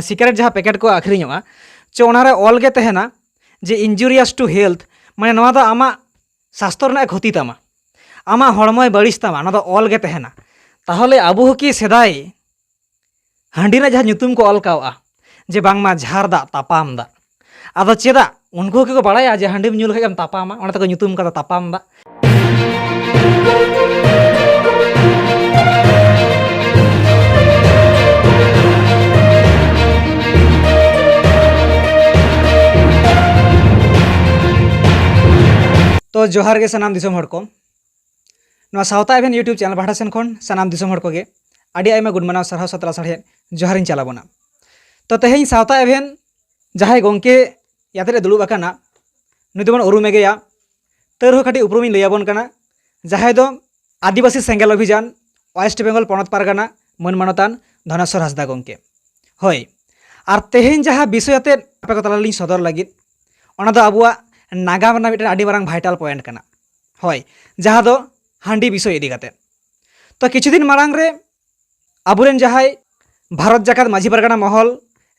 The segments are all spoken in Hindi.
सिगारेट जहाँ पैकेट को आखिरीñoᱜᱼᱟ ᱪᱚ ᱚᱱᱟᱨᱮ ᱚᱞ ᱜᱮ ᱛᱟᱦᱮᱱᱟ ᱡᱮ ᱤᱱᱡᱩরিয়াস ᱴᱩ ᱦᱮᱞথ ᱢᱟᱱᱮ ᱱᱚᱣᱟ ᱫᱚ ᱟᱢᱟᱜ ᱥᱟᱥᱛᱷᱚ ᱨᱮᱱᱟᱜ ᱠᱷᱚᱛᱤ ᱛᱟᱢᱟ ᱟᱢᱟᱜ ᱦᱚᱲᱢᱚᱭ ᱵᱟᱹᱲᱤᱡ ᱛᱟᱢᱟ ᱚᱱᱟ ᱫᱚ ᱚᱞ ᱜᱮ ᱛᱟᱦᱮᱱᱟ ᱛᱟᱦᱚᱞᱮ ᱟᱵᱚ ᱦᱚᱸ ᱠᱤ ᱥᱮᱫᱟᱭ ᱦᱟᱺᱰᱤ ᱨᱮᱱᱟᱜ ᱡᱟᱦᱟᱸ ᱧᱩᱛᱩᱢ ᱠᱚ ᱚᱞ ᱠᱟᱣᱼᱟ ᱡᱮ ᱵᱟᱝᱢᱟ ᱡᱷᱟᱨ ᱫᱟᱜ ᱛᱟᱯᱟᱢ ᱫᱟᱜ ᱟᱫᱚ ᱪᱮᱫᱟᱜ ᱩᱱᱠᱩ ᱠᱚ ᱵᱟᱲᱟᱭᱟ ᱡᱮ ᱦᱟᱺᱰᱤᱢ ᱧᱩ ᱞᱮᱠᱷᱟᱱ ᱮᱢ ᱛᱟᱯᱟᱢᱟ ᱚᱱᱟ ᱛᱮᱠᱚ ᱧᱩᱛᱩᱢ ᱠᱟᱫᱟ ᱛᱟᱯᱟᱢ ᱫᱟᱜ तो जोहार के सानाम दिसोम हड़ को सावता एवेन यूट्यूब चैनल पाठा सेन खन सानाम दिसोम हड़ को गे आडी आयमा गुड मानाव सरहाव सतला साढ़े जोहारिन चलाबोना तो तेहेñ सावता एवेन जहाय गोंके याते दुलुब आकाना नुई दोबन उरुमे गेया तौर काटी उपरुमिन लैयाबोन काना जहाय दो आदिवासी सेंगेल अभियान वेस्ट बेंगल पनत पारगाना मन मानतान धनेश्वर हांसदा गोंके हय आर तेहेñ जहाँ विषय आते आपे को तलालिन सदर लागिद ओना दो आबुआ नागाम रना मिटन आडी मारांग भाइटाल पॉइंट कना हय जहाँ दो हांडी विषय इदी काते तो किछु दिन मारांग रे आबुरेन जहाय भारत जाकात माझी पारगाना महल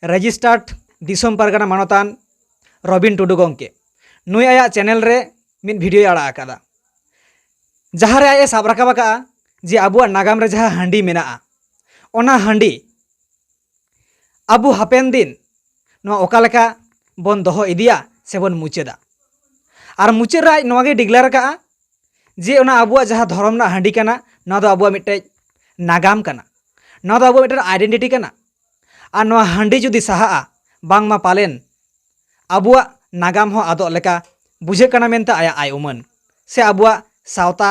रेजिस्टार्ड दिसोम पारगाना मानतान रबिन टुडू गोंके नुई आया चैनल रे मिद भिडियो आड़ा आकादा जहाँ रे आये साब राकाब आका जे आबुआ नागाम रे जहाँ हांडी मेनाआ ओना हांडी आबु हापेन दिन नोआ ओका लेका बोन दोहो इदिया से बोन मुचेदा और मुचाद रे नोगे डिक्लेयर का जे ओना आबुआ जहाँ धर्म ना हांडी कना ना दो आबुआ मिटे नागाम कना ना दो आबुआ मिटे आइडेंटिटी कना और नोआ हांडी जुदी सहाआ बांगमा पालेन आबुआ नागाम हो आदो लेका बुझे कना मेनते आया आय उमन से आबुआ सावता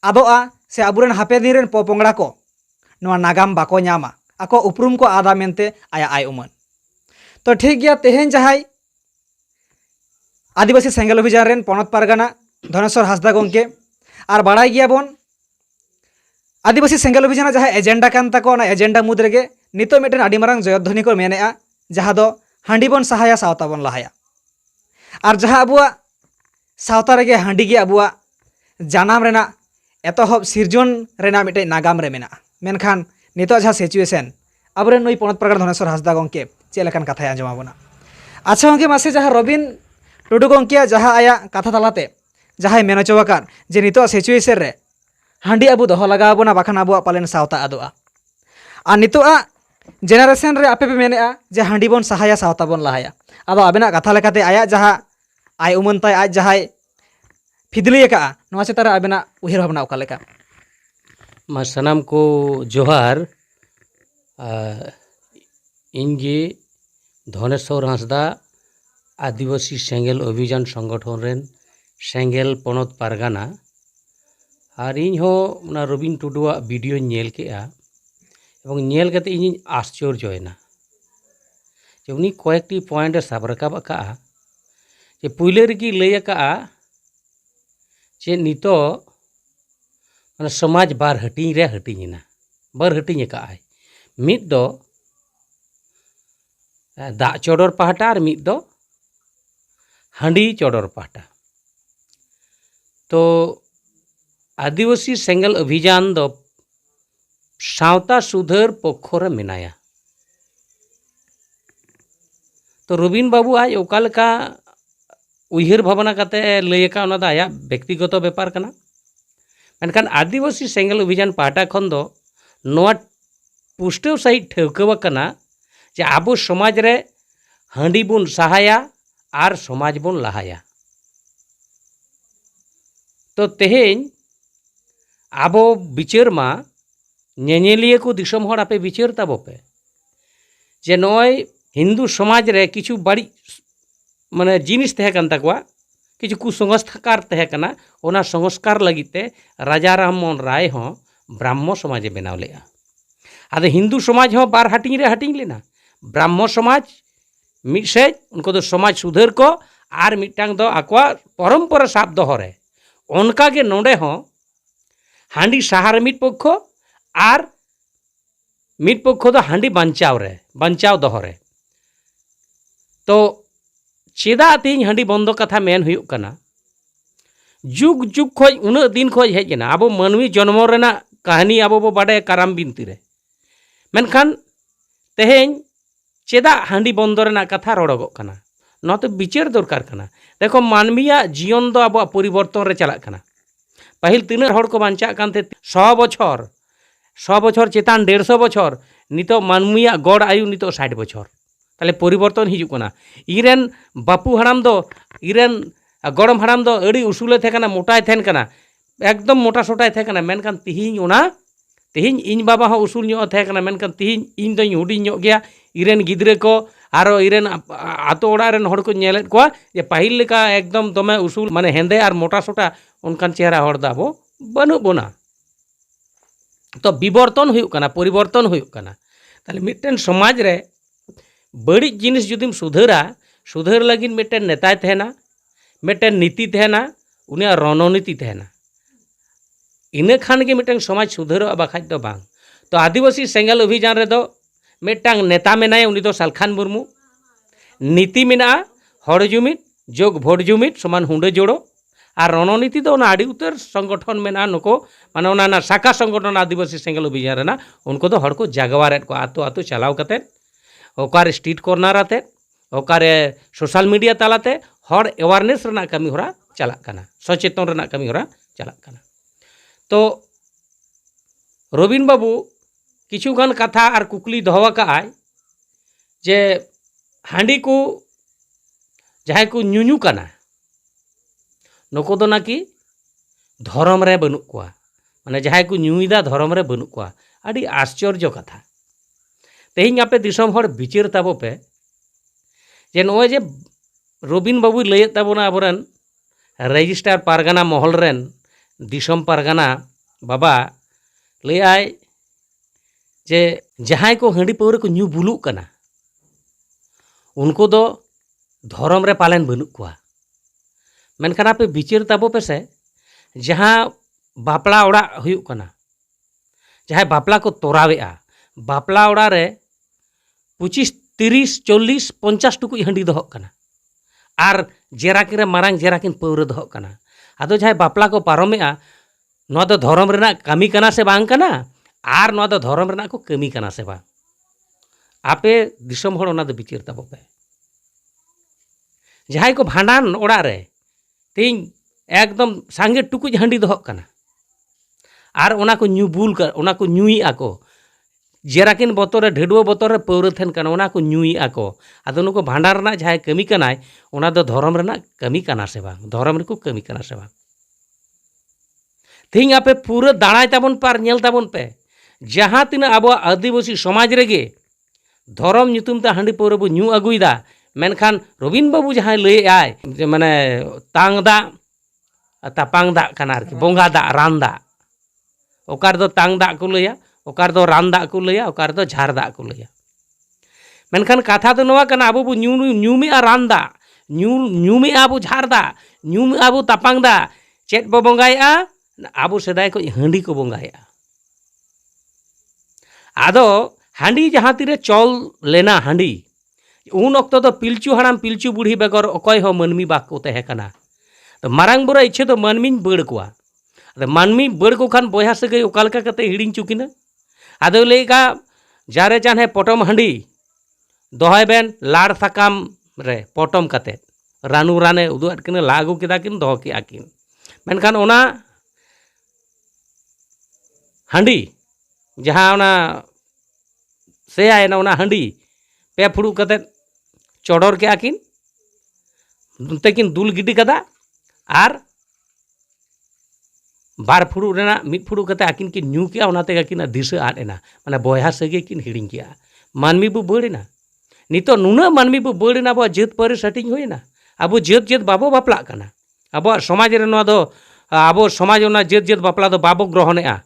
आदोआ से आबुरेन हापे दिन रेन पोपोंगड़ा को नोआ नागाम बाको ᱧᱟᱢᱟ आको उपरुम को आदा मेनते आया आय उमन तो ठीक गया तेहेñ जहाय आदिवासी सेंगेल अभियान रेन पनत पारगाना धनेश्वर हांसदा गोंके और बाड़ाय गया बोन आदिवासी सेंगेल अभियान जहाँ एजेंडा कान ताको ना एजेंडा मुद रेगे नितो मिटन आडी मारांग जयध्वनि को मेनेआ जहाँ दो हांडी बोन सहाया सावता बोन लहाया और जहाँ आबुआ सावता रेगे हांडी गे आबुआ जानाम रेना एतहब सिरजन रेना मिटे नागाम रे मेना मेनखान नितो जहाँ सिचुएशन आबुरेन नुई पनत पारगाना धनेश्वर हांसदा गोंके चेद लेकान कथाय आंजमाबोना अच्छा गोंके मासे जहाँ रबिन टुडू गोंके जहाँ आया कथा तलाते जहाँ मेन चौकान जे नितो सिचुएशन रे हांडी आबू दोहो लगाबोना बाखान आबुआ पालेन सावता आदोआ और नितोआ जेनारेशन रे आपे पे मेनेआ जे हांडी बोन सहाया सावता बोन लहाया आदो आबेना कथा लेकाते आया जहाँ आय उमन ताय आज जहाँ फिदली का नोआ चेतारे आबेना उहिर भावना ओका लेका मा सनाम को जोहार इनगे धनेश्वर हांसदा आदिवासी सेंगेल अभियान संगठन रेन सेंगेल पनत पारगाना और इन हो ना रबिन टुडुआ वीडियो नेल केआ एवं नेल कते इन आश्चर्यना जे उनी कयेकटी पॉइंट साब राकाब आका जे पुइले रेगी लई आका जे नितो माने समाज बार हटिंग रे हटिंगना बार हटिंग आका मिद दो दा चोडोर पाहटा और मिद दो हांडी चोडोर पाहटा तो आदिवासी सेंगेल अभियान दो सावता सुधर पक्षरे मेनाया तो रबिन बाबू आज ओकालका उहिर भावना काते लैका ओना दा आया व्यक्तिगत व्यापार कना मेनखान आदिवासी सेंगेल अभियान पाहटा खन दो नोआ पुष्टव सहित ठेवकाव कना जे आबो समाज रे हांडी बोन सहाया और समाज बोन लहाया तो तेहेñ आबो विचार मा नेनेलिया को दिसम हर आपे विचार ताबोपे जे नय हिंदू समाज रे किछु बाड़ी माने जिनिस तहे कान ताकवा किछु कुसंस्कार तहे कना ओना संस्कार लगिते राजा राममोहन राय हो ब्राह्मण समाज बनाव लेआ आदे हिंदू समाज हो बार हाटिंग रे हाटिंग लेना ब्राह्मण समाज मिसे उनको दो समाज सुधर को आर मिटांग दो आकवा परंपरा साब दोहरे उनका के नोडे हो हांडी सहार मिट पक्ष और मिट पक्ष दो हांडी बंचाव दोहरे तो चेदा तीन हांडी बंदो कथा मेन हुयुक कना जुग जुग खोज उन दिन खोज हेजना अब मानवी जन्म रेना कहानी अब बो बाडे काराम बिनती रे मेनखान तेहेñ चेदा हांडी बंद रेना कथा रड़गोग कना नोते विचार दरकार कना। देखो मानमिया जीवन दो अब परिवर्तन रे चला कना। पहिल तीन हड़ को बांचा कानते 100 बछर चेतान 150 बछर नितो मानमिया गड़ आयु नितो 60 बछर ताले परिवर्तन हिजुग कना। इरेन बापू हराम दो इरेन गड़म हराम दो अड़ी उसूले थे कना मोटाय थेन कना एकदम मोटा सोटाय थे कना मेनकान तिहिñ ओना तिहिñ इन बाबा हो उसूल ᱧᱚᱜ थे कना मेनकान तिहिñ इन दोኝ हुडिñ ᱧᱚᱜ गया इरेन गिद्रे को आरो इरेन आतो ओड़ा रेन हड़ को नेलेत को जे पाहिल लेका एकदम दमे उसूल माने हेंदे आर मोटा सोटा उनकान चेहरा हड़ दा बो बनु बोना। तो विवर्तन हुयुग कना परिवर्तन हुयुग कना। ताले मिटन समाज रे बड़ी जिनिस जुदिम सुधरा सुधर लगिन मिटन नेताय तहना मिटन नीति तहना उनिया रणनीति तहना इना खान के मिटन समाज सुधरो बाखाज दो बांग। तो आदिवासी सेंगल अभियान रे दो मिटांग नेता मेनाय उनी दो सालखान मुर्मू नीति मेना हड़ जुमिद जोग भोट जुमिद समान हुंडे जोड़ो और रणनीति तो आड़ी उतर संगठन मेना नुको माने ओना शाखा संगठन आदिवासी सेंगल अभियान रेना उनको तो हड़ को जागवारेत को आतो आतो चलाव कते ओकारे स्ट्रीट कॉर्नर आते ओकारे सोशल मीडिया तालाते हड़ अवेयरनेस रेना कमी होरा चलाक कना सचेतन रेना कमी होरा चलाक कना। तो रवीन बाबू किछुगान कथा और कुकली दोहवा का जे हांडी को जहां को ᱧᱩᱧᱩ कना नुको दो ना कि धर्म रे बनुक कोआ माने जहां को ᱧᱩᱭदा धर्म रे बनुक कोआ आड़ी आश्चर्य कथा। तेहिñ आपे दिसम हड़ विचार ताबो पे जे नोय जे रवीन बाबू लयत ताबोना आबोरन रजिस्ट्रार पारगाना महल रेन दिसम पारगाना बाबा लय आय जे जहां को हांडी पौरे को ᱧᱩ बुलुक कना उनको दो धर्म रे पालन बनुक कोआ। मेनखान आपे विचार ताबो पे से जहां बापला ओड़ा हुयुक कना जहां बापला को तोरावेआ बापला ओड़ा रे 25 30 40 50 टुकुज हांडी दोहक कना आर जेराकिन रे मारांग जेराकिन पौरे दोहक कना। आदो जहां बापला को पारमेआ नोआ दो धर्म रेना कामी कना से बांग कना आर नोआ दो धर्म रेना को कामी कना से बांग आपे दिसम हड़ ओना दो विचार ताबो पे जहां को भांडान ओड़ा रे तीन एकदम सांगे टुकुज हांडी दोहक कना आर ओना को ᱧᱩ बुल कर ओना को ᱧᱩई आको जेराकिन बोतरे ढेडुआ बोतरे पौरे थेन कना ओना को ᱧᱩई आको। आदो नुको भांडार रेना जहां कामी कनाय ओना दो धर्म रेना कामी कना से बांग धर्म रेको कामी कना से बांग। तीन आपे पूरा दाड़ाय ताबन पार नेल ताबन पे जहां तीना आबो आदिवासी समाज रेगे धर्म ᱧᱩᱛᱩᱢ ता हांडी पौरे बो ᱧᱩ आगुइदा मेनखान रवीन बाबू जहां लय आय माने तांग दा तापांग दा कना आरकी बोंगा दा रान दा ओकार दो तांग दा को लया ओकार दो रान दा को लया ओकार दो झार दा को लया। मेनखान कथा तो नोआ कना आबो बो ᱧᱩᱢᱮ आ रान दा ᱧᱩᱢᱮ आबो झार दा ᱧᱩᱢᱮ आबो तापांग दा चेत बो बोंगाया आबो सेदाय को हांडी को बोंगाया। आदो हांडी जहां तीरे चल लेना हांडी उन अक्त तो पिलचू हड़ाम पिलचू बुढ़ी बेगर अकय हो मानमी बाको तहे कना। तो मारांग बुरा इच्छे तो मानमी बड़ कोआ मानमी बड़ को खान बया सगै ओकालका कते हिड़िंग चुकिना। आदो लेका जारे चाहे पटम हांडी दोहय बेन लाड़ साकाम रे पटम कते रानू राने उदु अटकिन लागू केदा किन दोह के आकिन। मेनखान ओना हांडी जहां ओना से आयना ओना हांडी पे फुड़ू कते चौड़र के आकिन तेकिन दुल गिडी कदा आर बार फुड़ू रेना मिद फुड़ू कते आकिन किन ᱧᱩ के ओनाते आकिन दिशा आद एना माने बयहा सगे किन हिड़िंग के मानमी बो बड़ेना नितो नुना मानमी बो बड़ेना बो जेत पर सेटिंग होइना आबो जेत जेत बाबो बापला कना आबो समाज रे नोआ दो आबो समाज ओना जेत जेत बापला दो बाबो ग्रहणेआ।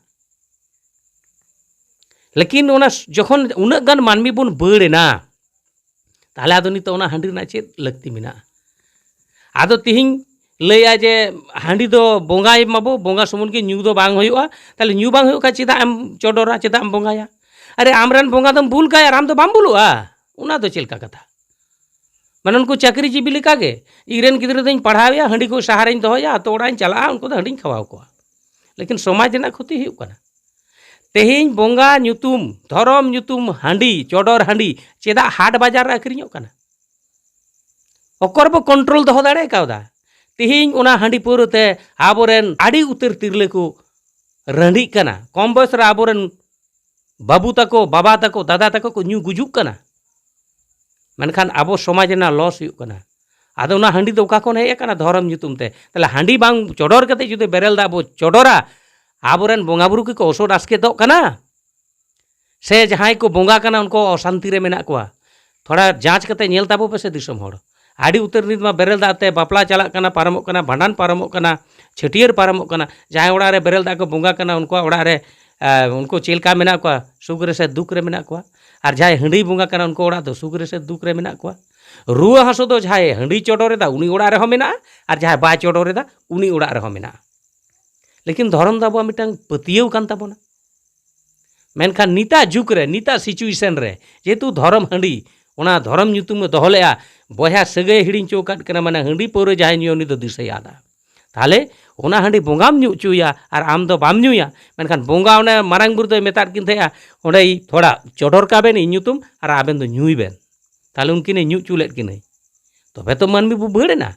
लेकिन ओना जखन उना गान मानमी बोन बड़ेना ताहले आदो नितो ओना हांडी ना चेत लगती मेना। आदो तिहिñ लैया जे हांडी दो बोंगाय माबो बोंगा सुमुन के ᱧᱩ दो बांग होयुआ ताहले ᱧᱩ बांग होयुआ का चेदा एम चोडोरा चेदा एम बोंगाया अरे आमरन बोंगा दम भूल काया राम दो बाम बुलुआ उना दो चेलका कथा माने उनको चाकरी जीबी लेका गे इरेन गिद्रा दኝ पढ़ावेया हांडी को सहाराñ दोहया तो ओड़ाñ चला उनको दो हांडीñ खवाव कोआ। लेकिन समाज रेना क्षति हुयुग कना तेहें बोंगा ᱧᱩᱛᱩᱢ धरम ᱧᱩᱛᱩᱢ हांडी चोडर हांडी चेदा हाट बाजार रे आखरिñोग कना ओकर बो कंट्रोल दहो दाड़े कावदा तेहें ओना हांडी पौरते आबोरेन आड़ी उतर तिरले को रंडी कना कम बयस रे आबोरेन बाबू तको बाबा तको दादा तको को ᱧᱩ गुजुग कना मेनखान आबो समाज रेना लॉस हुयुग कना आदो ना हांडी दो का कोन हेय कना धरम ᱧᱩᱛᱩᱢ ते ताले हांडी बांग चोडर कते जुदि बेरेल दा बो चोडरा आबोरेन बोंगा बुरु को ओसोड आसकेतोग कना से जहां को बोंगा कना उनको अशांति रे मेना कोआ थोड़ा जांच कते नेल ताबो पे से दिसम होड़ आड़ी उतर नित मा बेरेल दाते बापला चला कना पारमोग कना भांडान पारमोग कना छटियर पारमोग कना जहां ओड़ा रे बेरेल दा को बोंगा कना उनको ओड़ा रे उनको चेलका मेना कोआ सुख रे से दुख रे मेना कोआ और जहां हांडी बोंगा कना उनको ओड़ा दो सुख रे से दुख रे मेना कोआ रुआ हासो दो जहां हांडी चोडोरे दा उनी ओड़ा रे हो मेना और जहां बा चोडोरे दा उनी ओड़ा रे हो मेना लेकिन धरम दा बो मिटांग पतियेव कान ताबोना मेनखान नीता जुग रे नीता सिचुएशन रे जेतु धरम हांडी ओना धरम ᱧᱩᱛᱩᱢ दोहलेआ बया सगे हिड़िंग चौकाट कना माने हांडी पौरे जहां ᱧᱩ उनी दो दिसै आदा ताले ओना हांडी बोंगाम ᱧᱩ चुया और आम दो बाम ᱧᱩया मेनखान बोंगा ओने मारांग बुरु दो मेताद किन थेया ओंडे थोड़ा चोडर काबेन इ ᱧᱩᱛᱩᱢ और आबेन दो ᱧᱩᱭ बेन ताले उनकिने ᱧᱩ चुलेट किनै तबे तो मानमी बो बड़ेना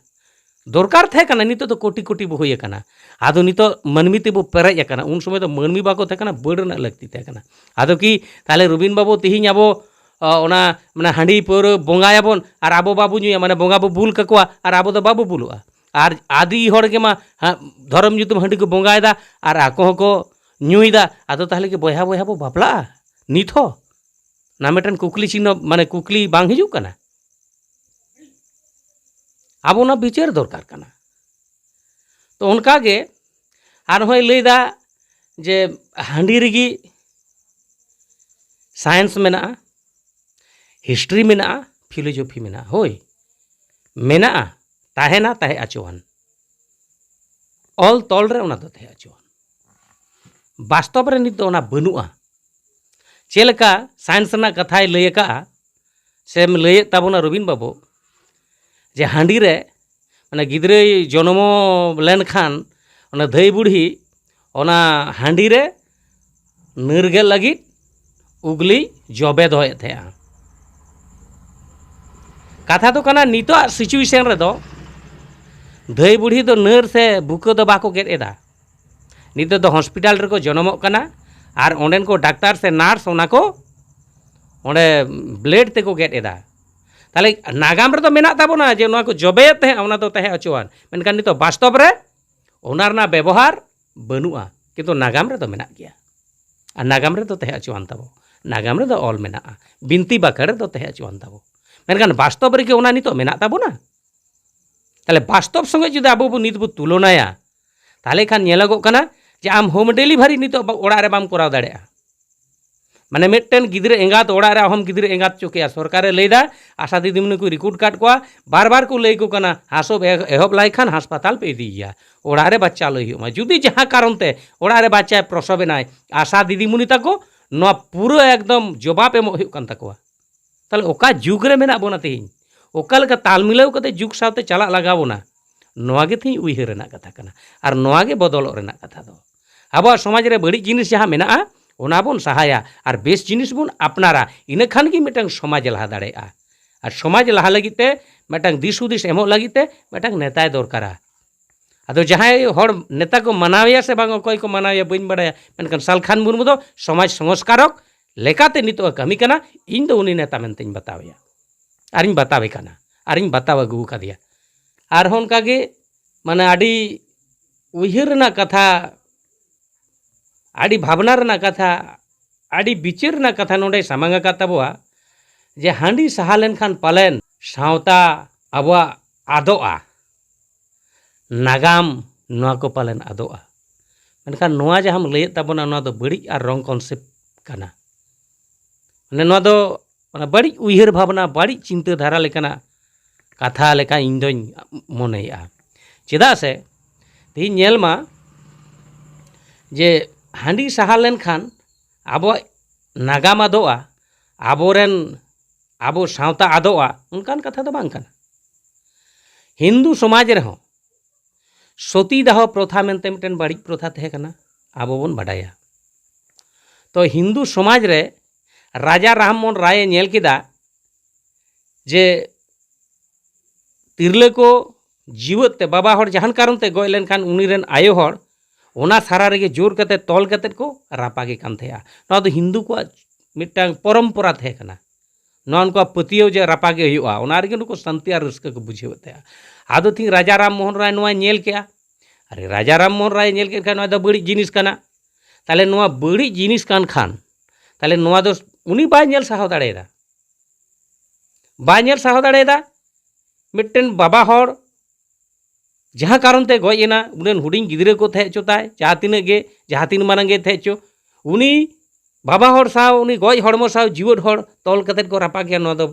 दरकार थे कना नितो तो कोटी कोटी बो होय कना आदो नितो मानमी ते बो पेरेज कना उन समय तो मानमी बाको थे कना बड़ रना लगती थे कना आदो कि ताले रुबिन बाबू तिहिं आबो ओना माने हांडी पौर बोंगायाबोन और आबो बाबू ᱧᱩᱭᱟ माने बोंगा बो बुल ककोआ और आबो दो बाबू बुलुआ और आदि हड़ के मा धरम ᱧᱩᱛᱩᱢ हांडी को बोंगायदा और आको को ᱧᱩᱭदा आदो ताहले के बया बया बो बापला नित हो ना मिटन कुकली चिन्ह माने कुकली बांग हिजु कना आबो ना विचार दरकार कना तो उनका गे आर होय लैदा जे हांडी रिगी साइंस मेना हिस्ट्री मेना फिलोसफी मेना होय मेना ताहेना ताहे आचोवान ऑल तोल रे ओना दो ताहे आचोवान वास्तव रे नित ओना बनुआ चेलका साइंस ना कथाय लय का सेम लय ताबोना रबिन बाबू जे हांडी रे माने गिद्रे जन्म लेन खान ओना धई बुढ़ी ओना हांडी रे निर्गे लगी उगली जबे दोए थे कथा तो कना नितो सिचुएशन रे दो धई बुढ़ी दो नर से बुको दो बाको गेट एदा नितो दो हॉस्पिटल रे को जन्मोग कना और ओंडेन को डॉक्टर से नर्स ओना को ओंडे ब्लेड ते को गेट एदा ताले नागाम रे तो मेना ताबोना जे ओना को जबे ते ओना तो तहे अचोवान मेनखान नितो वास्तव रे ओना रना व्यवहार बनुआ किंतु नागाम रे तो मेना गया और नागाम रे तो तहे अचोवान ताबो नागाम रे तो ऑल मेना बिनती बाखर तो तहे अचोवान ताबो मेनखान वास्तव रे के ओना नितो मेना ताबोना ताले वास्तव संगे जुदि आबो बो नित बो तुलनाया ताले खान नेलागो कना जे आम होम डिलीवरी नितो ओड़ा रे बाम कराव दाड़ेया माने मिट्टन गिद्रे एंगात ओड़ा रे हम गिद्रे एंगात चोकेया सरकारे लैदा आशा दीदीमणि को रिक्रूट काट कोआ बार बार को लई को कना हासो एहब लाई खान हासपाताल पे इदिया ओड़ा रे बच्चा लई हुमा जुदी जहां कारण ते ओड़ा रे बच्चा प्रसवेनाय आशा दीदीमणि ताको नो पूरा एकदम जवाब एमो हुयु कान ताकोआ ताले ओका जुग रे मेना बोना तेहिं ओका लका ताल मिलाव कते जुग साथे चला लगावोना नोआ गे थी उइहर रेना कथा कना और नोआ गे बदलक रेना कथा दो आबो समाज रे बड़ी जिनिस जहां मेना ओना बोन सहाया और बेस जिनिस बोन अपनारा इना खान की मिटंग समाज लहा दाड़ेया और समाज लहा लगिते मिटंग दिस हुदिस एमो लगिते मिटंग नेताय दरकारा आदो जहां हर नेता को मनावया से बांग कोई को मनावया बइन बड़ाया मेनखान सालखान मुर्मु दो समाज संस्कारक लेकाते नितो कमी कना इन दो उनी नेता मेनतेኝ बतावया आरिñ बतावे कना आरिñ बताव अगु कादिया आर होन कागे माने आडी उइहर ना कथा आड़ी भावना रना कथा आड़ी विचार ना कथा नोडे सामांगा काताबोआ जे हांडी सहा लेनखान पालेन सावता आबोआ आदोआ नागाम नोआ को पालेन आदोआ मेनखान नोआ जे हम लैत ताबोना नोआ दो बड़ी और रंग कॉन्सेप्ट कना माने नोआ दो माने बड़ी उइहर भावना बड़ी चिंता धारा लेकाना कथा लेका इन दोñ मनेया चेदा से ती नेल मा जे हांडी सहा लेनखान आबो नागाम आदोआ आबोरेन आबो सावता आदोआ उनकान कथा दो बांग कना हिंदू समाज रे हो सती दाह प्रथा मेनते मिटन बड़ी प्रथा तहे कना आबो बोन बाडाया तो हिंदू समाज रे राजा राममोहन राय नेल किदा जे तिरले को जीवत ते बाबा हर जहान कारण ते गय लेन खान उनी रेन आयो हर ओना सारा रेगे जोर कते तोल कते को रापागे कान थेया नवा दो हिंदू को मिटांग परंपरा थे कना नवा उनको पतियो जे रापागे हुआ ओना रेगे नुको शांति और रस्क को बुझेव थेया आदो थी राजा राममोहन राय नवा नेल केया अरे राजा राममोहन राय नेल के खान नवा दो बड़ी जिनिस कना ताले नवा बड़ी जिनिस कान खान ताले नवा दो उनी बाय नेल साहो दाड़ेदा बाय नेल साहो दाड़ेदा मिट्टन बाबा हर जहाँ कारण ते गयना उन हुडिंग गिद्रे को थे चोताय जहाँ तीन मारंगे थे चो उनी बाबा हर साव उनी गय हड़मो साव जीवट हर तोल कतेट को रापा गया नवा दो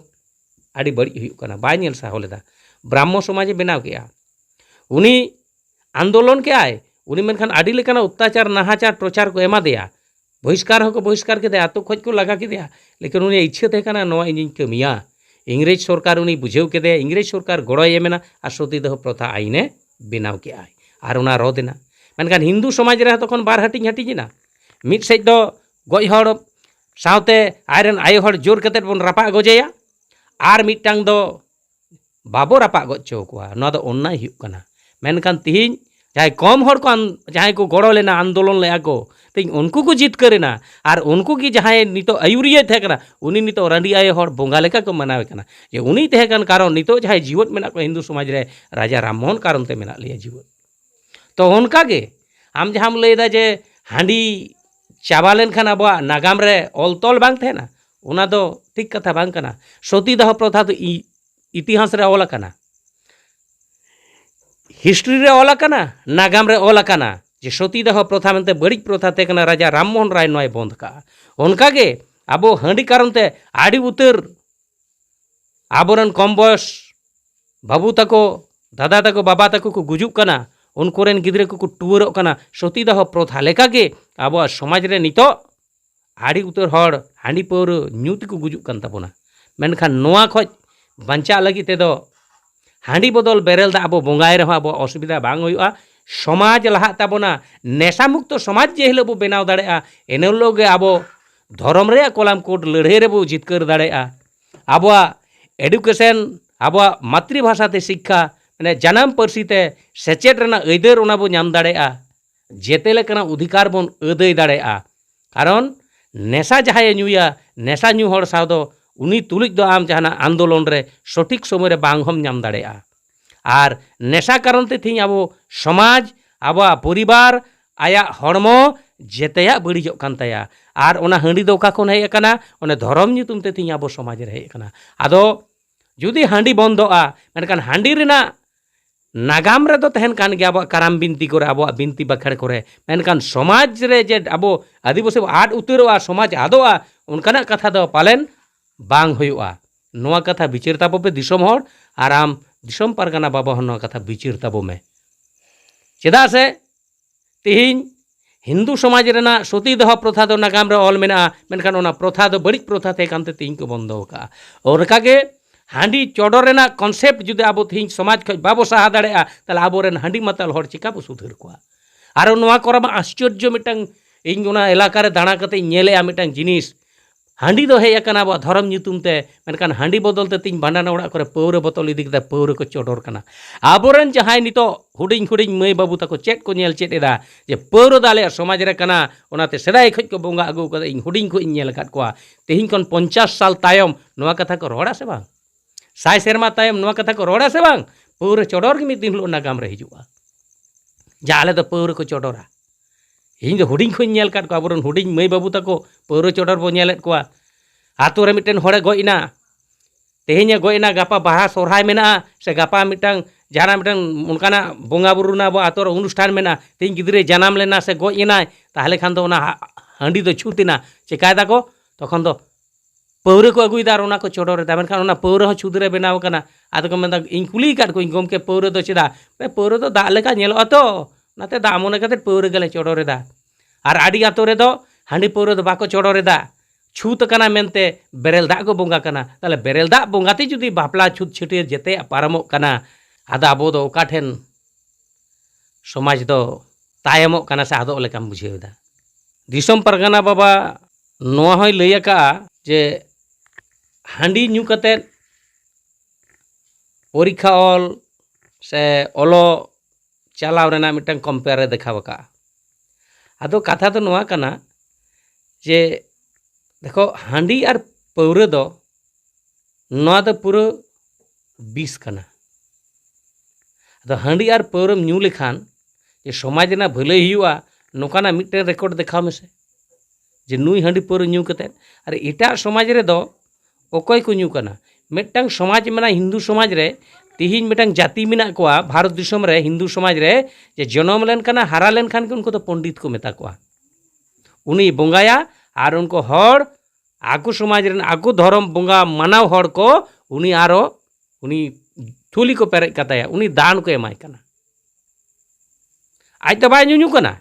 आड़ी बड़ी हुयुग कना बाय नेल साहो लेदा ब्राह्मण समाजे बनाव केया उनी आंदोलन के आय उनी मेनखान आड़ी लेकाना अत्याचार नाहाचार टॉर्चर को एमा देया बहिष्कार होको बहिष्कार के आतो खोज को लगा के दिया लेकिन उनी इच्छा थे कना नवा इनिं कमिया इंग्रेज सरकार उनी बुझेव के दे इंग्रेज सरकार गड़ोय एमेना आ सतीदाह प्रथा आईने बनाव के आय आर उना रदेना मेनखान हिंदू समाज रे तखन बार हटिंग हटिंगना मिद सेज दो गय हड़ सावते आयरन आयो हड़ जोर कतेट बन रापा गजेया आर मिदटांग दो बाबो रापा गच्चो कोआ नवा दो अन्याय हुयुग कना मेनखान तिहिं जहाँ कम हड़ को जहाँ को गड़ो लेना आंदोलन लेया को तीन उनको को जितकरेना और उनको की जहाँ नितो आयुरिया थे कना उनी नितो रांडी आये हड़ बोंगा लेका को मनावे कना जे उनी थे कन कारण नितो जहाँ जीवत मेना को हिंदू समाज रे राजा राममोहन कारण ते मेना लिया जीवत तो उनका के आम जहाँ लैदा जे हांडी चाबा लेनखान आबो नागाम रे ऑल तोल बांग थेना उना दो ठीक कथा बांग कना सतीदाह प्रथा तो इतिहास रे ऑल कना हिस्ट्री रे ऑल कना नागाम रे ऑल कना जे सतीदाह प्रथा मेनते बड़ी प्रथा ते कना राजा राममोहन राय नय बंद का उनका के आबो हांडी कारण ते आड़ी उतर आबोरन कम बयस बाबू तको दादा तको बाबा तको को गुजुक कना उनकोरेन गिद्रे को टुवरक कना सतीदाह प्रथा लेका के आबो समाज रे नितो आड़ी उतर हड़ हांडी पौर न्यूत को गुजुक कन ताबोना मेनखान नोआ खoj बांचा लगी ते दो हांडी बदल बेरेल दा आबो बोंगाय रहा आबो असुविधा बांग हुयुआ समाज लहा ताबोना नेशा मुक्त समाज जे हिलो बो बनाव दाड़ेआ एनलोग आबो धर्म रे कलम कोड लड़ाई रे बो जितकर दाड़ेआ आबो एडुकेशन आबो मातृभाषा ते शिक्षा माने जन्म पार्सी ते सेचेट रेना अइदार ओना बो नाम दाड़ेआ जेते लेकाना अधिकार बोन अदाय दाड़ेआ कारण नेशा जहाय न्यूया नेशा न्यू हड़ साव दो उनी तुलिक दो आम जहाना आंदोलन रे सठिक समय रे बांग हम नाम दाड़ेआ आर नेशा कारण ते थी आबो समाज आबो परिवार आया हड़मो जेतेया बड़िजोग कान ताया आर ओना हांडी दो का कोन हेय कना ओने धर्म ᱧᱩᱛᱩᱢ ते थी आबो समाज रे हेय कना आदो जुदी हांडी बंदोआ मेनखान हांडी रेना नागाम रे दो तहन कान गया आबो कराम बिनती करे आबो बिनती बखड़ करे मेनखान समाज रे जे आबो आदिवासी आड उतरोआ समाज आदोआ उनकाना कथा दो पालेन बांग हुयुआ नोआ कथा बिचार ताबो पे दिसम हड़ आराम दिसम पारगाना बाबा हन कथा बिचार ताबो में चेदा से तिहिं हिंदू समाज रेना सतीदाह प्रथा दो नागाम रे ऑल मेना मेनखान ओना प्रथा दो बड़ी प्रथा थे कानते तिहिं को बंदो का और कागे हांडी चोडर रेना कॉन्सेप्ट जुदे आबो तिहिं समाज खज बाबो साहा दाड़ेआ ताले आबो रेन हांडी माताल हड़ चिका बो सुधर कोआ आरो नोआ कोरामा आश्चर्य मिटांग इन ओना इलाका रे दाणा कते नेलेआ मिटांग जिनिस हांडी दो हेय कना आबो धर्म ᱧᱩᱛᱩᱢ ते मेनखान हांडी बदल ते तिन भांडाना ओड़ा करे पौर बोतल इदी कते पौर को चोडर कना आबोरेन जहाय नितो हुडिंग हुडिंग मई बाबू तको चेट को नेल चेट एदा जे पौर दाले समाज रे कना ओनाते सेदाय खज को बोंगा आगु कते इन हुडिंग को नेल काट कोआ तेहिं कोन 50 साल तायम नोआ कथा को रोड़ा से बांग साय सेरमा तायम नोआ कथा को रोड़ा से बांग पौर चोडर के मिद दिन लो नागाम रे हिजुआ जाले तो पौर को चोडरा इन जो हुडिंग को नेल काट को आबोरन हुडिंग मई बाबू तको पौर चोडर बो नेलेत कोआ आतो रे मिटन हड़े गइना तेहिं गइना गापा बाहा सोरहाय मेना से गापा मिटांग जाना मिटांग उनकाना बोंगा बुरु ना बो आतो रे अनुष्ठान मेना तेहिं गिद्रे जनाम लेना से गइना ताहले खान दो ओना हांडी दो छुतिना चिकायदा को तखन दो पौर को अगुइदा ओना को चोडर दा मेनखान ओना पौर हो छुदरे बनाव कना आदो को मेनदा इन कुली काट को इन गमके पौर दो चिदा पौर दो दा लेका नेलो तो नाते दा मने कते पौर गेले चोडर दा आर आडी आतो रे दो हांडी पौर दो बाको चोडर दा छूत कना मेनते बेरेल दा को बोंगा कना ताले बेरेल दा बोंगाते जुदी बापला छूत छिटियर जेते पारमो कना आदा आबो दो ओका ठेन समाज दो तायमो कना से आदो लेकाम बुझेवदा दिसम परगना बाबा नोआ होय लई का जे हांडी ᱧᱩ कते परीक्षा ऑल से ओलो चलाव रेना मिटन कंपेयर देखाव का आदो कथा तो नोआ कना जे देखो हांडी और पौरे दो नोआ दो पूरा बीस कना आदो हांडी और पौरम ᱧᱩ लेखान जे समाज ना भले हुआ नोकाना मिटन रेकॉर्ड देखाव में से जे नुई हांडी पौर ᱧᱩ कते और एटा समाज रे दो ओकोय को ᱧᱩ कना मिटन समाज में हिंदू समाज रे तिहिन मिटन जाति मेना कोआ भारत दिसम रे हिंदू समाज रे जे जन्म लेन कना हारा लेन खान के उनको तो पंडित को मेता कोआ उनी बोंगाया और उनको हर आगु समाज रे आगु धर्म बोंगा मानाव हर को उनी आरो उनी थुली को पेरेज कताया उनी दान को एमाय कना आज तो बाय ᱧᱩ कना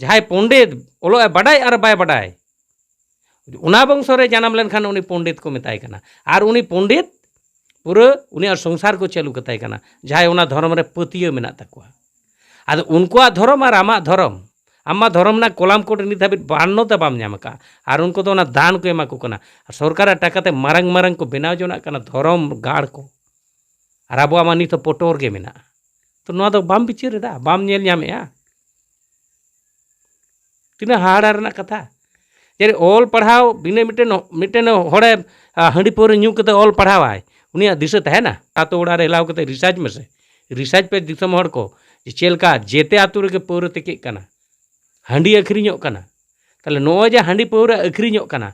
जहां पंडित ओलो बडाय और बाय बडाय उना वंश रे जन्म लेन खान उनी पंडित को मेताय कना और उनी पंडित पूरा उनी और संसार को चालू कताय कना जहां उना धर्म रे पतियो मेना तकवा आद उनको धर्म और आमा धर्म ना कोलाम कोट नित हाबिट बान्नो ते बाम ᱧᱟᱢ का और उनको तो ना दान को एमा को कना सरकार टाकाते मारंग मारंग को बनाव जोना कना धर्म गाड़ को और आबो आमा नित पोटोर के मेना तो नोआ दो बाम बिचार दा बाम नेल ᱧᱟᱢᱮᱟ तिना हाड़ा रना कथा जे ऑल पढ़ाव बिना मिटन मिटन होड़े हांडी पौर ᱧᱩ कते ऑल पढ़ावाय उनिया दिशा तहना आतो ओड़ा रे लाव कते रिसर्च में से रिसर्च पे दिसम हड़ को जे चेलका जेते आतु रे पौर तेके कना हांडी अखरिñो कना ताले नो जे हांडी पौर अखरिñो कना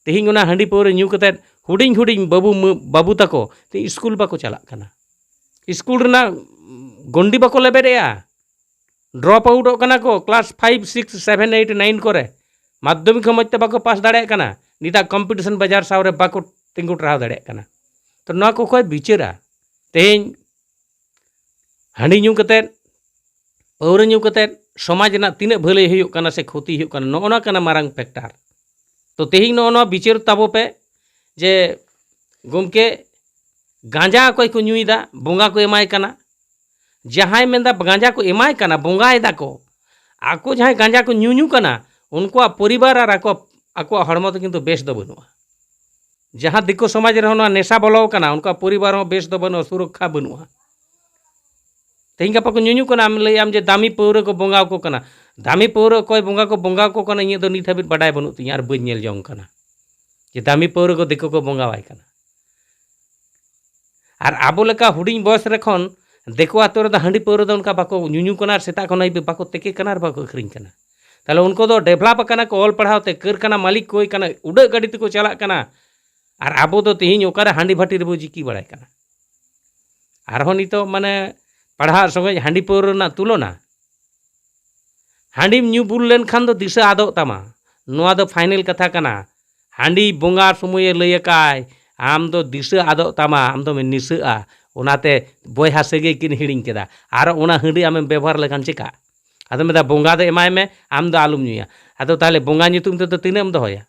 तेहिं उना हांडी पौर ᱧᱩ कते हुडिंग हुडिंग बाबू तको ते स्कूल बाको चला कना स्कूल रना गंडी बाको लेबेरेया ड्रॉप आउट कना को क्लास 5 6 7 8 9 करे माध्यमिक मजते बाको पास दाड़े कना निता कंपिटिशन बाजार सावरे बाको तिंगु ट्राव दाड़े कना तो ना को कोई बिचारा तेहिं हांडी ᱧᱩ कते पौर ᱧᱩ कते समाज ना तीन भले हुयुक कना से क्षति हुयुक कना नोना कना मारंग फैक्टर तो तेहिं नोना बिचार ताबो पे जे गुमके गांजा कोई को ᱧᱩᱭदा बोंगा को एमाय कना जहां मेंदा गांजा को एमाय कना बोंगायदा को आको जहां गांजा को ᱧᱩ कना उनको परिवार और आको हड़मो तो किंतु बेस दो बनुआ जहां दिको समाज रे होना नेशा बोलो कना उनका परिवार हो बेस दो बनुआ सुरक्षा बनुआ तेहिं गापा को ᱧᱩ कना आम लई आम जे दामी पौर को बोंगा को कना दामी पौर कोई बोंगा को कना इ दो नित हाबिट बाडाय बनु तिया और बई नेल जोंग कना जे दामी पौर को दिको को बोंगावाय कना और आबो लेका हुडिंग बयस रे खन देखो आतो रे हांडी पौर दो उनका बाको ᱧᱩ कना सेता खन बाको तेके कना और बाको अखरिñ कना ताले उनको दो डेवलप कना को ऑल पढ़ावते कर कना मालिक कोई कना उड़ा गाड़ी ते को चला कना और आबो दो तेहिं ओकारे हांडी भाटी रे बो जिकी बड़ाय कना आरो नितो माने पढ़ा संगे हांडी पौर ना तुलना हांडी ᱧᱩ बुल लेन खान दो दिशा आदो तमा नोआ दो फाइनल कथा कना हांडी बोंगा समय लय काय आम दो दिशा आदो तमा आम दो निसआ ओनाते बयहा सगे किन हिड़िंग केदा आरो ओना हांडी आम व्यवहार लेखान चिका आदो मेदा बोंगा दो एमाय में आम दो आलुम ᱧᱩᱭᱟ आदो ताले बोंगा ᱧᱩᱛᱩᱢ ते तो तिनेम दोहया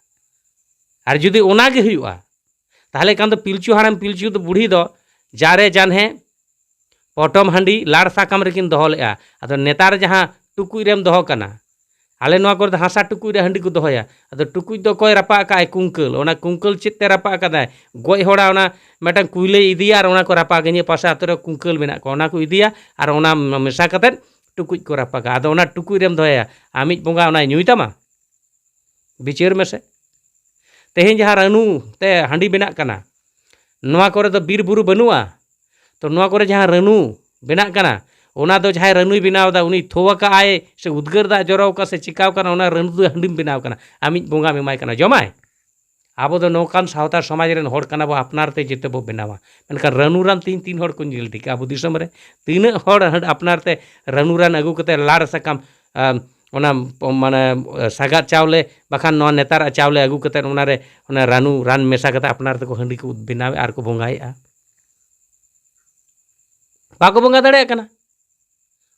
और जुदी ओना गे हुयुआ ताहले कान दो पिलचू हाड़ाम पिलचू दो बुढ़ी दो जारे जानहे पटम हांडी लाड़ साकाम रेकिन दोहो लेआ आदो नेतार जहां टुकुई रेम दोहो कना आले नोआ करे हासा टुकुई रे हांडी को दोहया आदो टुकुई दो कोय रपा काय कुंकल ओना कुंकल चित्ते रपा कदाय गोय होड़ा ओना मेटन कुइले इदिया और ओना को रपा गने पासा आतरे कुंकल मेना को ओना को इदिया और ओना मेसा कते टुकुई को रपा का आदो ओना टुकुई रेम दोहया आमिज बोंगा ओना ᱧᱩᱭ तमा बिचार में से तेहिं जहां रानू ते हांडी बेना कना नोआ करे दो बीर बुरु बनुआ तो नोआ करे जहां रानू बेना कना ओना दो जहां रानुई बनावदा उनी थोवा का आए से उद्गार दा जराव का से चिकाव कना ओना रानू दो हांडी बनाव कना आमिज बोंगा मेमाय कना जमाय आबो दो नौकान सावता समाज रेन होड़ कना बो अपनार ते जेते बो बनावा मेनका रानू रान तीन हड़ को ᱧᱮᱞ ᱴᱷᱤᱠᱟ आबो दिसम रे तीन हड़ अपनार ते रानू रान अगु कते लाड़ साकाम ओना माने सागा चावले बाखान नोआ नेतार चावले अगु कते ओना रे ओना रानू रान मेसा कते अपनार ते को हांडी को बनावे आर को बोंगायआ बाको बोंगा दाड़े कना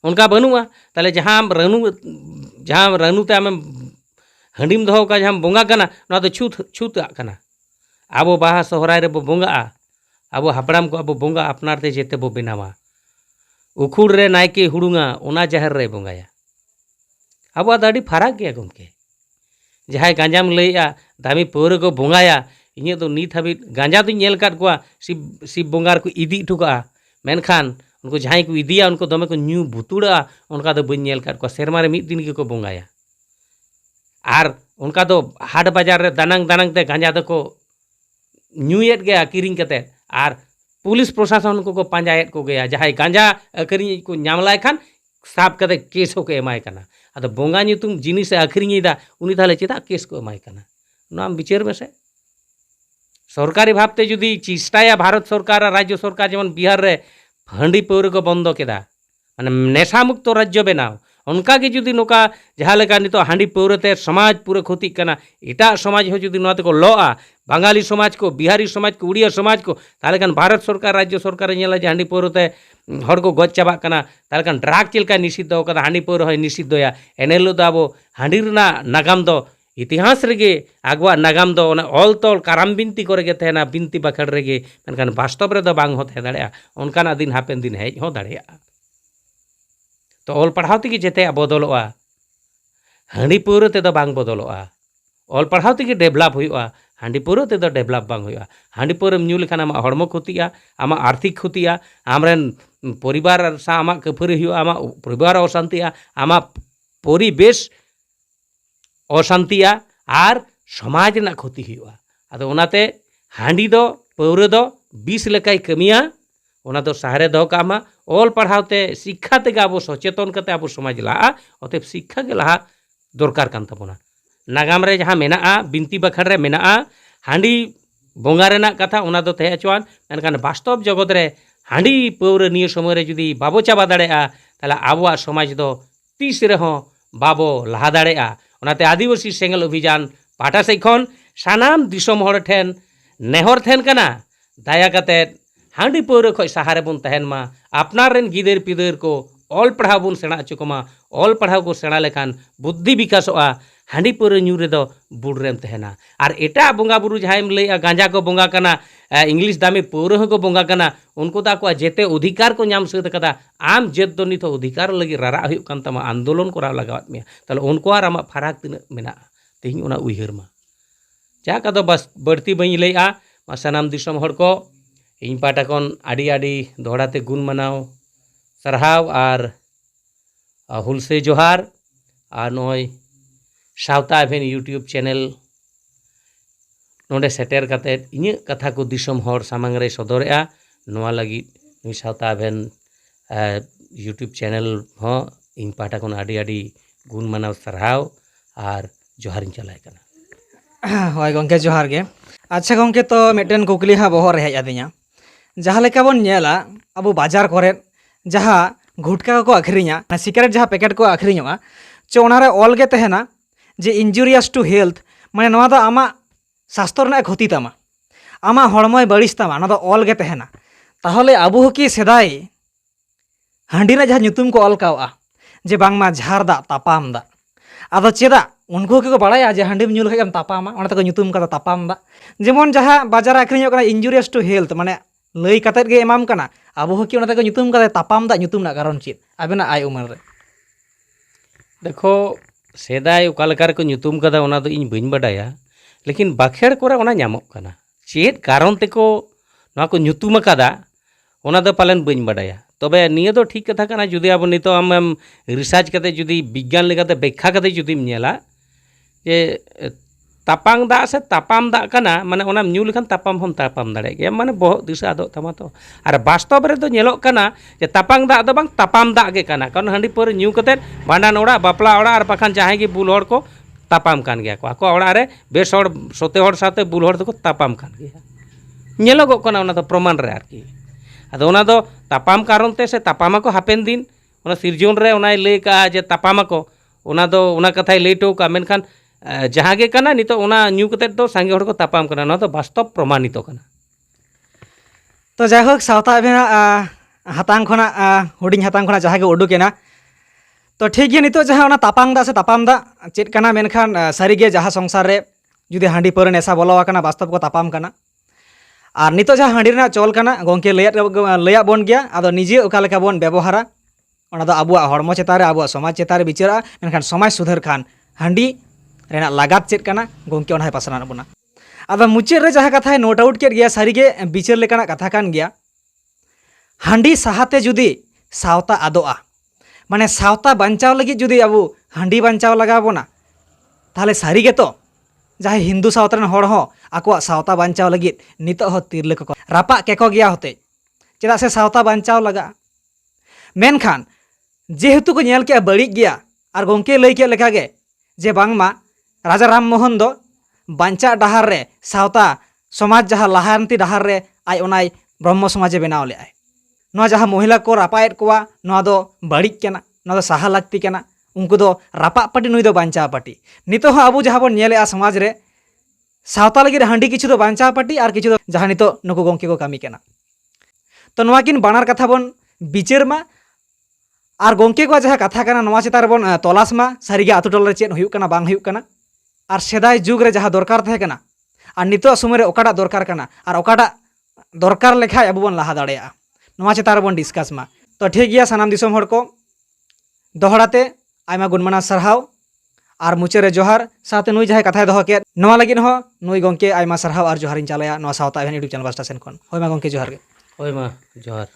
उनका बनुआ ताले जहां रानू ते आम हांडीम दोहो का जहां बोंगा कना नोआ तो छूत कना आबो बाहा सोहराय रे बो बोंगा आबो हापड़ाम को आबो बोंगा अपनार ते जेते बो बनावा उखुड़ रे नायके हुड़ुंगा ओना जहर रे बोंगाया आबो आदि फराक गया गमके जहाँ गांजाम लैया दामी पौर को बोंगाया इन तो नीत हाबी गांजा तो नेल काट कोआ शिव बोंगार को इदी ठुका मेनखान उनको जहाँ को इदिया उनको दमे को न्यू भुतुड़ा उनका तो बन नेल काट कोआ सेरमा रे मिद दिन के को बोंगाया और उनका तो हाट बाजार रे दानांग दानांग ते गांजा तो को न्यूएट गया किरिंग कते और पुलिस प्रशासन को पांजाएट को गया जहाँ गांजा अखरी को नामलाय खान साब कते केस को एमाय कना अदो बोंगा तुम जिनिस अखरीदा उनी ताले चेदा केस को एमाय कना नाम विचार में से सरकारी भावते जुदी चेष्टाया भारत सरकार और राज्य सरकार जेमन बिहार रे हांडी पौर को बंद केदा माने नेशा मुक्त राज्य बनाव उनका के जुदी नोका जहाँ लेका नितो हांडी पौरते समाज पूरा क्षति कना एटा समाज हो जुदी नोते को लॉआ बांगाली समाज को बिहारी समाज को उड़िया समाज को ताले कान भारत सरकार राज्य सरकार नेला जे हांडी पौरते हर को गज चाबा कना ताले कान ड्राग चलका निषिद्ध होकदा हांडी पौर होय निषिद्धया एनेलो दा आबो हांडी रना नागाम दो इतिहास रेगे आगवा नागाम दो ऑल तोल काराम बिनती करे तहना बिनती बाखड़ रेगे मेनखान वास्तव रे दो बांग होते दाड़िया उनकाना दिन हापेन दिन हेज हो दाड़िया तो ऑल पढ़ाव तेगे जेते बदलोआ हांडी पौर तेदो बांग बदलोआ ऑल पढ़ाव तेगे डेवलप हुआ हांडी पौर तेदो डेवलप बांग हुआ हांडी पौरम न्यू लेखान आमा हड़मो क्षतिया आमा आर्थिक क्षतिया आमरेन परिवार सा आमा कफरी हुआ आमा परिवार अशांतिया आमा परिवेश अशांतिया और समाज ना क्षति हुआ आदो ओनाते हांडी दो पौर दो 20 लेकाय कमिया ओना दो सहारे दो कामा ऑल पढ़ावते शिक्षा तेगे अब सचेतन करते अब समाज लहा अतएव शिक्षा के लहा दरकार कान ताबोना नागाम रे जहाँ मेना बिनती बाखड़ रे मेना हांडी बोंगा रेना कथा ओना दो तहे चुआन मेनखान वास्तव जगत रे हांडी पौर निये समय रे जुदी बाबो चाबा दाड़ेआ ताहले आबोआ समाज दो तीस रेहों बाबो लहा दाड़ेआ ओनाते आदिवासी सेंगल अभियान पाटा सेज खन सानाम दिसोम हर ठेन नेहर थेन कना दाया कते हांडी पौर खय सहारे बन तहन मा अपनार रेन गिदर पिदर को ऑल पढ़ाव बन सेणा हचो कमा ऑल पढ़ाव को सेणा लेखान बुद्धि विकासोआ हांडी पौर न्यू रेदो बुड़रेम तहना और एटा बोंगा बुरु जहां लैया गांजा को बोंगा कना इंग्लिश दामी पौर को बोंगा कना उनको दा को जेते अधिकार को नाम सद कदा आम जेत दो नितो अधिकार लगी रारा हुई कान तमा आंदोलन करा लगावत मे ताले उनको आर आमा फराक तिना मेना तेहिं ओना उइहर मा जा कदो बस बढ़ती बई लैया मा सनाम दिसोम हर को इन पाटा कन आड़ी आड़ी दोहड़ाते गुण मनाव सरहाव और हुलसे जोहार और नय सावता एभेन यूट्यूब चैनल नोडे सेटेर काते इᱧ कथा को दिसोम हर सामांग रे सदरेआ नोआ लगी नुई सावता एभेन यूट्यूब चैनल हो इन पाटा कन आड़ी आड़ी गुण मनाव सरहाव और जोहारिन चलाय कना हय गंके जोहार गे अच्छा गंके तो मिदटेन कुकली हा बहर रे हेज आदिया जहाँ लेका बन नेला अब बाजार करे जहाँ गुटका को आखरिया सिगारेट जहाँ पैकेट को आखरियोगा चो ओनारे ऑल गे तहना जे इंजुरियस टू हेल्थ माने नवा दो आमा स्वास्थ्य रना क्षति तामा आमा हड़मय बड़िस तामा नवा दो ऑल गे तहना ताहले आबो की सेदाय हांडी रे जहाँ ᱧᱩᱛᱩᱢ को ऑल कावा जे बांगमा झार दा तापाम दा आदो चेदा उनको के को बड़ाया जे हांडी ᱧᱩ लखा तापामा ओना तको ᱧᱩᱛᱩᱢ का तापाम दा जेमन जहाँ बाजार आखरियोग कना इंजुरियस टू हेल्थ माने लई कतेत गे एमाम कना आबो की ओना तको ᱧᱩᱛᱩᱢ का तापाम दा ᱧᱩᱛᱩᱢ ना कारण चेद आबेना आय उमर रे देखो सेदाय उकालकार को ᱧᱩᱛᱩᱢ कदा ओना दो इन बइन बडाया लेकिन बाखेड़ कोरे ओना ᱧᱟᱢᱚᱜ कना चेद कारण तेको नोआ को ᱧᱩᱛᱩᱢ कदा ओना दो पालन बइन बडाया तबे निये दो ठीक कथा कना जुदी अब नितो आम रिसार्च कते जुदी विज्ञान लेकाते व्याख्या कते जुदीम नेला जे तापांग दा से तापाम दा कना माने ओना ᱧᱩ लेखान तापाम हम तापाम दाड़े गया माने बहुत दिशा आदो तमा तो और वास्तव रे तो नेलोग कना जे तापांग दा दो बांग तापाम दा गे कना कारण हांडी पर ᱧᱩ कते भांडान ओड़ा बापला ओड़ा और बाखान जहां गे बुल हड़ को तापाम कान गया को आको ओड़ा रे बेस हड़ सोते हड़ साथे बुल हड़ को तापाम कान गया नेलोग कना ओना तो प्रमाण रे आरकी आदो ओना दो तापाम कारण ते से तापामा को हापेन दिन ओना सिरजोन रे ओनाय लई का जे तापामा को ओना दो ओना कथाय लई टो का मेनखान जहाँ गे कना नितो ओना ᱧᱩ कते तो सांगे हड़ को तापाम कना ना तो वास्तव प्रमाणित कना तो जायहोक सावता एभेना हातांग खना हुडिंग हातांग खना जहाँ गे उडुकेना तो ठीक गया नितो जहाँ ओना तापांग दा से तापाम दा चेद कना मेनखान सारीगे जहाँ संसार रे जुदी हांडी पर नेशा बोलो कना वास्तव को तापाम कना और नितो जहाँ हांडी रेना चल कना गंके लैया बन गया आदो निजे ओका लेका बन व्यवहारा ओना दो आबुआ हड़मो चेतान रे आबुआ समाज चेतान रे बिचारा मेनखान समाज सुधार खान हांडी रेना लागत चेक काना गोंके ओना पासना बोना आदा मुचाद रे जहाँ कथा नोट आउट के गया सारी के बिचार लेकाना कथा कान गया हांडी साहाते जुदी सावता आदोआ माने सावता बांचाव लगी जुदी अबो हांडी बांचाव लगा बोना ताहले सारी के तो जहाँ हिंदू सावता हड़ हो आको सावता बांचाव लगी नित हो तिरले को रापा केको गया होते चेदा से सावता बांचाव लगा मेनखान जेहेतु को नेल के बड़ी गया और गोंके लई के लेखा गे जे बांगमा राजा राम मोहन दो बांचा डहार रे सावता समाज जहाँ लाहांती डहार रे आई ओनाय ब्रह्म समाजे बनाव ले आय नोआ जहाँ महिला को रापाएट कोवा नोआ दो बड़ी केना नोआ दो साहा लागती केना उनको दो रापा पार्टी नुई दो बांचा पार्टी नितो हो आबू जहाँ बन नेले समाज रे सावता लगी हांडी किछु दो बांचा पार्टी और किछु दो जहाँ नितो नुको गोंके को कामी केना तो नोआ किन बानार कथा बन बिचार मा और गोंके को जहाँ कथा कना नोआ चितार बन तलाश मा सारिगे आतु टोला रे चेद हुयुक कना बांग हुयुक कना और सेदाय जुग रे जहाँ दरकार थे कना और नितो समय रे ओकाटा दरकार कना और ओकाटा दरकार लेखा अब बन लहा दाड़ेया नोआ चितार बन डिस्कस मा तो ठीक गया सानाम दिसोम हड़ को दोहड़ाते आयमा गुणमाना सरहाव और मुचाद रे जोहार साथे नुई जहाँ कथा दोहो के नोआ लगिन हो नुई गोंके आयमा सरहाव और जोहारिन चालाया नोआ सावता एभेन यूट्यूब चैनल पास्टा सेन खन होय मा गोंके जोहार गे होय मा जोहार।